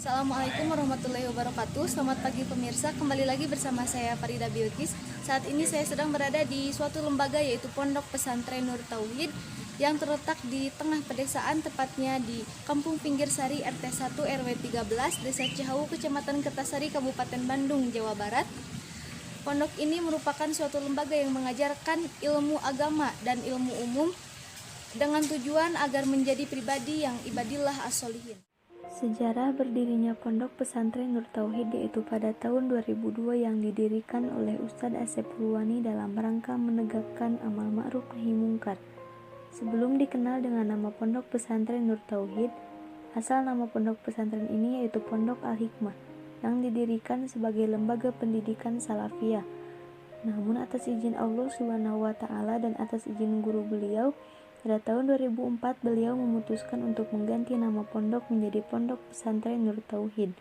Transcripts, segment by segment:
Assalamualaikum warahmatullahi wabarakatuh. Selamat pagi pemirsa, kembali lagi bersama saya Farida Bilqis. Saat ini saya sedang berada di suatu lembaga yaitu Pondok Pesantren Nur Tauhid yang terletak di tengah pedesaan, tepatnya di Kampung Pinggir Sari RT 1 RW 13 Desa Cihawu, Kecamatan Kertasari, Kabupaten Bandung, Jawa Barat. Pondok ini merupakan suatu lembaga yang mengajarkan ilmu agama dan ilmu umum dengan tujuan agar menjadi pribadi yang ibadillah as-solihin. Sejarah berdirinya Pondok Pesantren Nur Tauhid yaitu pada tahun 2002 yang didirikan oleh Ustadz Asep Purwani dalam rangka menegakkan amal ma'ruf nahi mungkar. Sebelum dikenal dengan nama Pondok Pesantren Nur Tauhid, asal nama pondok pesantren ini yaitu Pondok Al-Hikmah yang didirikan sebagai lembaga pendidikan salafiyah. Namun atas izin Allah Subhanahu wa taala dan atas izin guru beliau, pada tahun 2004 beliau memutuskan untuk mengganti nama pondok menjadi Pondok Pesantren Nur Tauhid.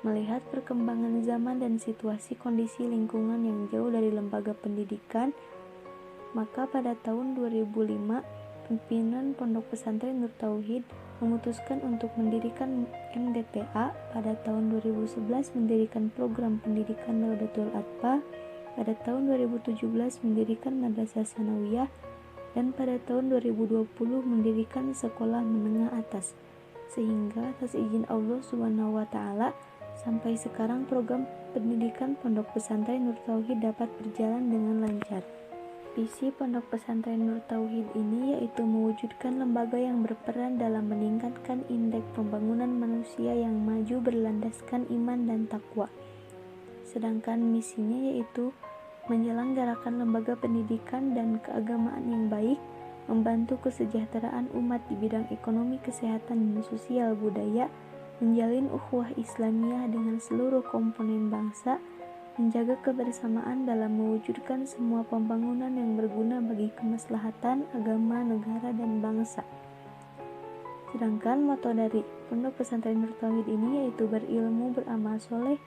Melihat perkembangan zaman dan situasi kondisi lingkungan yang jauh dari lembaga pendidikan, maka pada tahun 2005 pimpinan Pondok Pesantren Nur Tauhid memutuskan untuk mendirikan MDTA. Pada tahun 2011 mendirikan program pendidikan Naudatul Atpa, pada tahun 2017 mendirikan Madrasah Sanawiyah, dan pada tahun 2020 mendirikan sekolah menengah atas. Sehingga atas izin Allah Subhanahu wa taala sampai sekarang program pendidikan Pondok Pesantren Nur Tauhid dapat berjalan dengan lancar. Visi Pondok Pesantren Nur Tauhid ini yaitu mewujudkan lembaga yang berperan dalam meningkatkan indeks pembangunan manusia yang maju berlandaskan iman dan takwa. Sedangkan misinya yaitu menyelenggarakan lembaga pendidikan dan keagamaan yang baik, membantu kesejahteraan umat di bidang ekonomi, kesehatan, dan sosial budaya, menjalin ukhuwah Islamiyah dengan seluruh komponen bangsa, menjaga kebersamaan dalam mewujudkan semua pembangunan yang berguna bagi kemaslahatan agama, negara, dan bangsa. Sedangkan moto dari Pondok Pesantren Nur Tauhid ini yaitu berilmu, beramal soleh,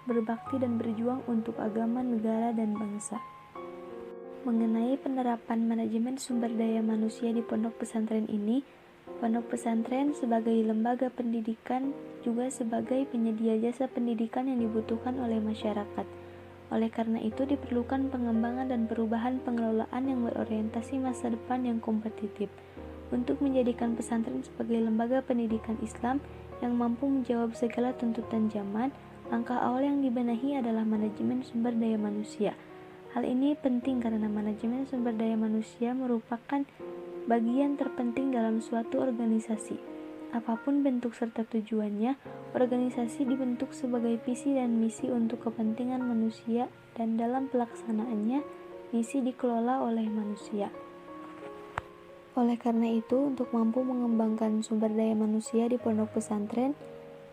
berbakti dan berjuang untuk agama, negara, dan bangsa. Mengenai penerapan manajemen sumber daya manusia di pondok pesantren ini, pondok pesantren sebagai lembaga pendidikan juga sebagai penyedia jasa pendidikan yang dibutuhkan oleh masyarakat. Oleh karena itu diperlukan pengembangan dan perubahan pengelolaan yang berorientasi masa depan yang kompetitif. Untuk menjadikan pesantren sebagai lembaga pendidikan Islam yang mampu menjawab segala tuntutan zaman, langkah awal yang dibenahi adalah manajemen sumber daya manusia. Hal ini penting karena manajemen sumber daya manusia merupakan bagian terpenting dalam suatu organisasi. Apapun bentuk serta tujuannya, organisasi dibentuk sebagai visi dan misi untuk kepentingan manusia dan dalam pelaksanaannya, misi dikelola oleh manusia. Oleh karena itu, untuk mampu mengembangkan sumber daya manusia di pondok pesantren,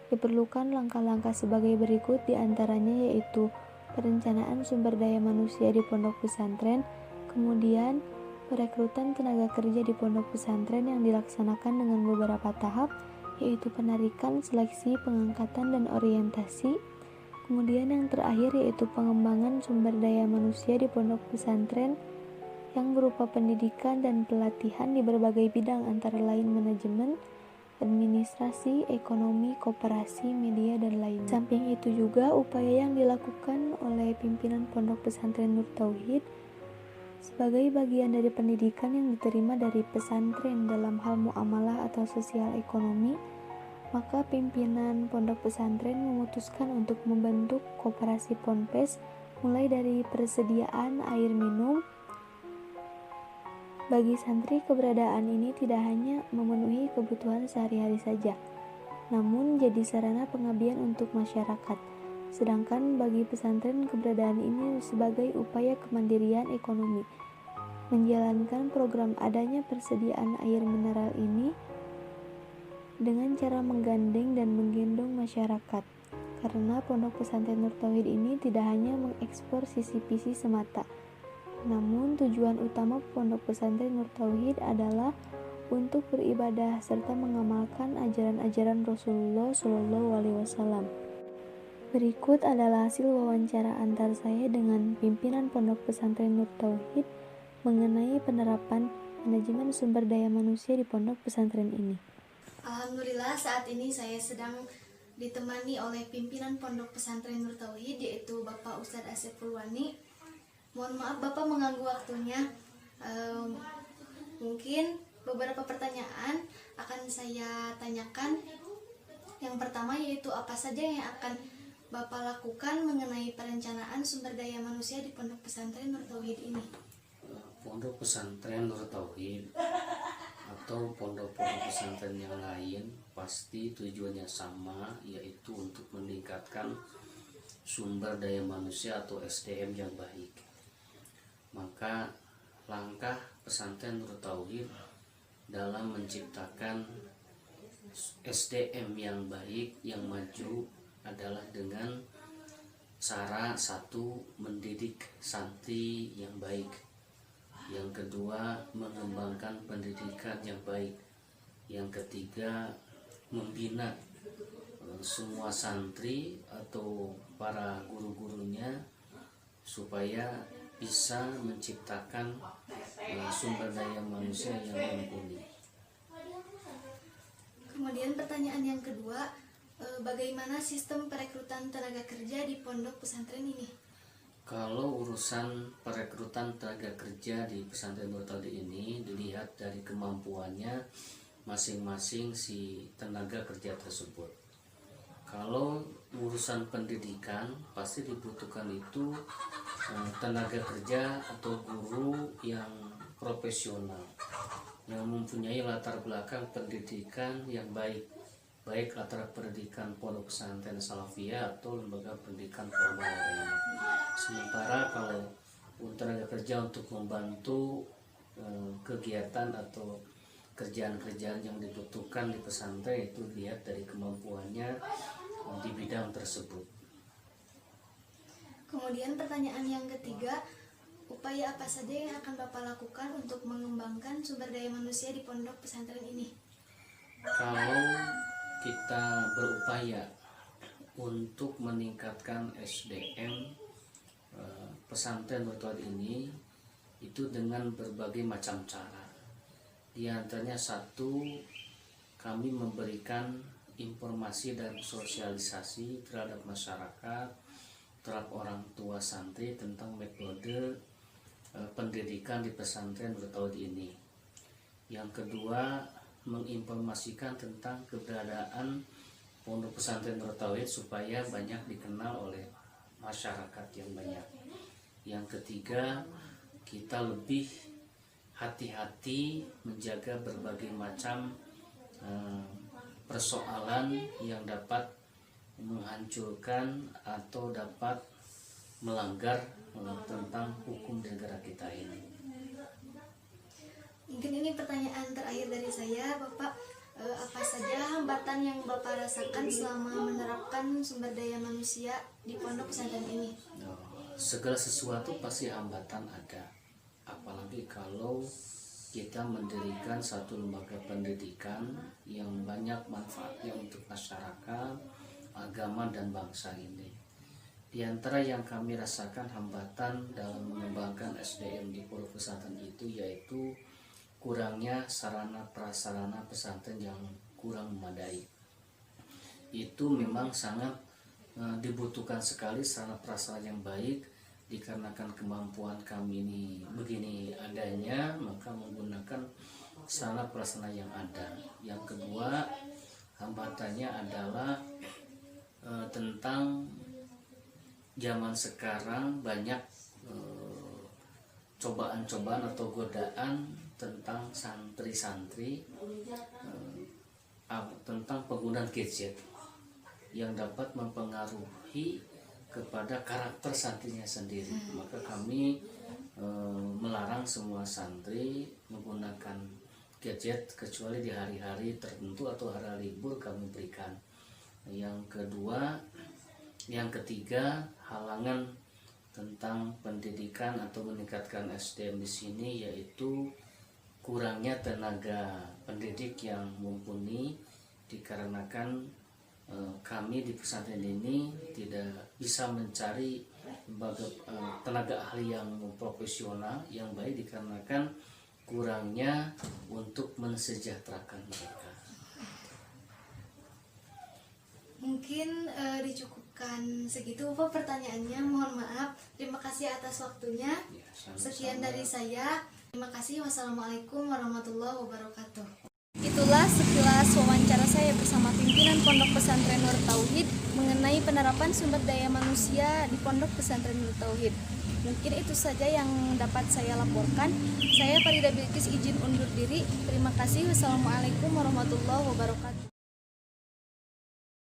diperlukan langkah-langkah sebagai berikut, diantaranya yaitu perencanaan sumber daya manusia di pondok pesantren, kemudian perekrutan tenaga kerja di pondok pesantren yang dilaksanakan dengan beberapa tahap, yaitu penarikan, seleksi, pengangkatan, dan orientasi. Kemudian yang terakhir yaitu pengembangan sumber daya manusia di pondok pesantren yang berupa pendidikan dan pelatihan di berbagai bidang antara lain manajemen, administrasi, ekonomi, koperasi, media, dan lainnya. Samping itu juga upaya yang dilakukan oleh pimpinan Pondok Pesantren Nur Tauhid sebagai bagian dari pendidikan yang diterima dari pesantren dalam hal muamalah atau sosial ekonomi, maka pimpinan Pondok Pesantren memutuskan untuk membentuk koperasi Ponpes mulai dari persediaan air minum. Bagi santri, keberadaan ini tidak hanya memenuhi kebutuhan sehari-hari saja, namun jadi sarana pengabdian untuk masyarakat. Sedangkan bagi pesantren, keberadaan ini sebagai upaya kemandirian ekonomi. Menjalankan program adanya persediaan air mineral ini dengan cara menggandeng dan menggendong masyarakat. Karena Pondok Pesantren Nur Tauhid ini tidak hanya mengekspor sisi visi semata, namun tujuan utama Pondok Pesantren Nur Tauhid adalah untuk beribadah serta mengamalkan ajaran-ajaran Rasulullah Shallallahu Alaihi Wasallam. Berikut adalah hasil wawancara antar saya dengan pimpinan Pondok Pesantren Nur Tauhid mengenai penerapan manajemen sumber daya manusia di pondok pesantren ini. Alhamdulillah saat ini saya sedang ditemani oleh pimpinan Pondok Pesantren Nur Tauhid, yaitu Bapak Ustadz Asep Purwani. Mohon maaf Bapak mengganggu waktunya. Mungkin beberapa pertanyaan akan saya tanyakan. Yang pertama yaitu apa saja yang akan Bapak lakukan mengenai perencanaan sumber daya manusia di Pondok Pesantren Nur Tauhid ini? Pondok Pesantren Nur Tauhid atau pondok-pondok pesantren yang lain pasti tujuannya sama, yaitu untuk meningkatkan sumber daya manusia atau SDM yang baik. Maka langkah pesantren Nur Tauhid dalam menciptakan SDM yang baik, yang maju adalah dengan cara satu, mendidik santri yang baik. Yang kedua, mengembangkan pendidikan yang baik. Yang ketiga, membina semua santri atau para guru-gurunya supaya bisa menciptakan sumber daya manusia yang mumpuni. Kemudian pertanyaan yang kedua, bagaimana sistem perekrutan tenaga kerja di pondok pesantren ini? Kalau urusan perekrutan tenaga kerja di pesantren Nur Tauhid ini dilihat dari kemampuannya masing-masing si tenaga kerja tersebut. Kalau urusan pendidikan pasti dibutuhkan itu tenaga kerja atau guru yang profesional, yang mempunyai latar belakang pendidikan yang baik, baik latar pendidikan pondok pesantren Salafiyah atau lembaga pendidikan formal lainnya. Sementara kalau tenaga kerja untuk membantu kegiatan atau kerjaan-kerjaan yang dibutuhkan di pesantren itu dilihat dari kemampuannya di bidang tersebut. Kemudian pertanyaan yang ketiga, upaya apa saja yang akan Bapak lakukan untuk mengembangkan sumber daya manusia di pondok pesantren ini? Kalau kita berupaya untuk meningkatkan SDM pesantren Nur Tauhid ini itu dengan berbagai macam cara. Di antaranya satu, kami memberikan informasi dan sosialisasi terhadap masyarakat, terhadap orang tua santri tentang metode pendidikan di pesantren Nur Tauhid ini. Yang kedua, menginformasikan tentang keberadaan pondok pesantren Nur Tauhid supaya banyak dikenal oleh masyarakat yang banyak. Yang ketiga, kita lebih hati-hati menjaga berbagai macam persoalan yang dapat menghancurkan atau dapat melanggar tentang hukum di negara kita ini. Mungkin ini pertanyaan terakhir dari saya, Bapak. Apa saja hambatan yang Bapak rasakan selama menerapkan sumber daya manusia di pondok pesantren ini? Segala sesuatu pasti hambatan ada, apalagi kalau kita mendirikan satu lembaga pendidikan yang banyak manfaatnya untuk masyarakat, agama, dan bangsa ini. Di antara yang kami rasakan hambatan dalam mengembangkan SDM di pondok pesantren itu yaitu kurangnya sarana prasarana pesantren yang kurang memadai. Itu memang sangat dibutuhkan sekali sarana prasarana yang baik, dikarenakan kemampuan kami ini begini adanya, maka menggunakan sarana prasarana yang ada. Yang kedua, hambatannya adalah tentang zaman sekarang banyak cobaan-cobaan atau godaan tentang santri-santri, tentang penggunaan gadget yang dapat mempengaruhi kepada karakter santrinya sendiri. Maka kami melarang semua santri menggunakan gadget kecuali di hari-hari tertentu atau hari libur kami berikan. Yang ketiga, halangan tentang pendidikan atau meningkatkan SDM di sini yaitu kurangnya tenaga pendidik yang mumpuni, dikarenakan kami di pesantren ini tidak bisa mencari tenaga ahli yang profesional yang baik dikarenakan kurangnya untuk mensejahterakan mereka. Mungkin mungkin dicukupkan segitu Bapak pertanyaannya. Mohon maaf. Terima kasih atas waktunya. Ya, sama-sama. Sekian dari saya. Terima kasih. Wassalamualaikum warahmatullahi wabarakatuh. Itulah sekilas wawancara saya bersama pimpinan Pondok Pesantren Nur Tauhid mengenai penerapan sumber daya manusia di Pondok Pesantren Nur Tauhid. Mungkin itu saja yang dapat saya laporkan. Saya Farida Bilqis izin undur diri. Terima kasih. Wassalamualaikum warahmatullahi wabarakatuh.